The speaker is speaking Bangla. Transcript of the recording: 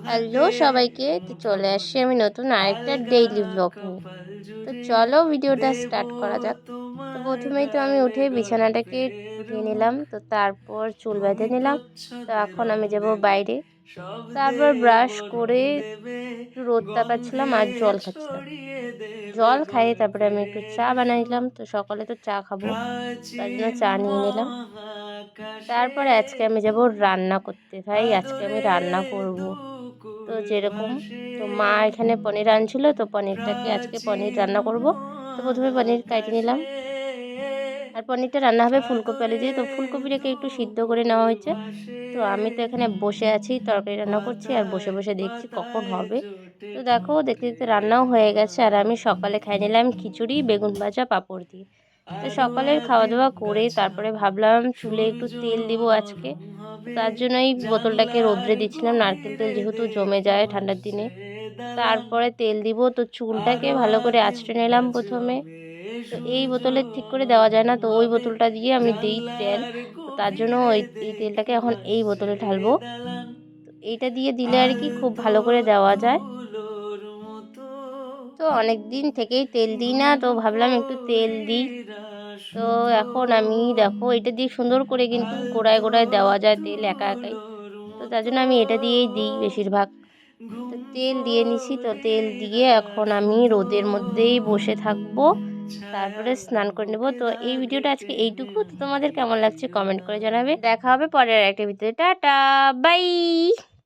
হ্যালো সবাইকে, তো চলে আসছি আমি নতুন আরেকটা ডেইলি ব্লগ নিয়ে। তো চলো ভিডিওটা স্টার্ট করা যাক। তো প্রথমেই তো আমি উঠে বিছানাটাকে গুটিয়ে নিলাম, তো তারপর চুল বেঁধে নিলাম। তো এখন আমি যাব বাইরে। তারপর ব্রাশ করে একটু রোদ তাকাচ্ছিলাম আর জল খাচ্ছিলাম। জল খাইয়ে তারপরে আমি একটু চা বানাইলাম। তো সকালে তো চা খাবো, তার জন্য চা নিয়ে নিলাম। তারপরে আজকে আমি যাব রান্না করতে। ভাই আজকে আমি রান্না করব। তো যেরকম, তো মা এখানে পনির আনছিল, তো পনিরটাকে আজকে পনির রান্না করব। তো প্রথমে পনির কাটি নিলাম, আর পনিরটা রান্না হবে ফুলকপি আলু দিয়ে। তো ফুলকপিটাকে একটু সিদ্ধ করে নেওয়া হয়েছে। তো আমি তো এখানে বসে আছি, তরকারি রান্না করছি আর বসে বসে দেখছি কখন হবে। তো দেখো দেখতে দেখতে রান্নাও হয়ে গেছে। আর আমি সকালে খাই নিলাম খিচুড়ি, বেগুন ভাজা, পাঁপড় দিয়ে। তো সকালের খাওয়া দাওয়া করে তারপরে ভাবলাম চুলে একটু তেল দিব আজকে। তো তার জন্য এই বোতলটাকে রোদ্রে দিচ্ছিলাম, নারকেল তেল যেহেতু জমে যায় ঠান্ডার দিনে। তারপরে তেল দিব, তো চুলটাকে ভালো করে আঁচড়ে নিলাম প্রথমে। তো এই বোতলে ঠিক করে দেওয়া যায় না, তো ওই বোতলটা দিয়ে আমি দিই তেল। তো তার জন্য এই তেলটাকে এখন এই বোতলে ঢালবো। তো এইটা দিয়ে দিলে আর কি খুব ভালো করে দেওয়া যায়। তো অনেক দিন থেকেই তেল দিই না, তো ভাবলাম একটু তেল দিই। তো এখন আমি দেখো এটা দিয়ে সুন্দর করে কিন্তু গোড়ায় গোড়ায় দেওয়া যায় তেল একা একাই। তো তার জন্য আমি এটা দিয়েই দিই বেশিরভাগ। তো তেল দিয়ে নিছি, তো তেল দিয়ে এখন আমি রোদের মধ্যেই বসে থাকবো। তারপরে স্নান করে নেবো। তো এই ভিডিওটা আজকে এইটুকু। তো তোমাদের কেমন লাগছে কমেন্ট করে জানাবে। দেখা হবে পরের একটা ভিডিওতে। Tata, by.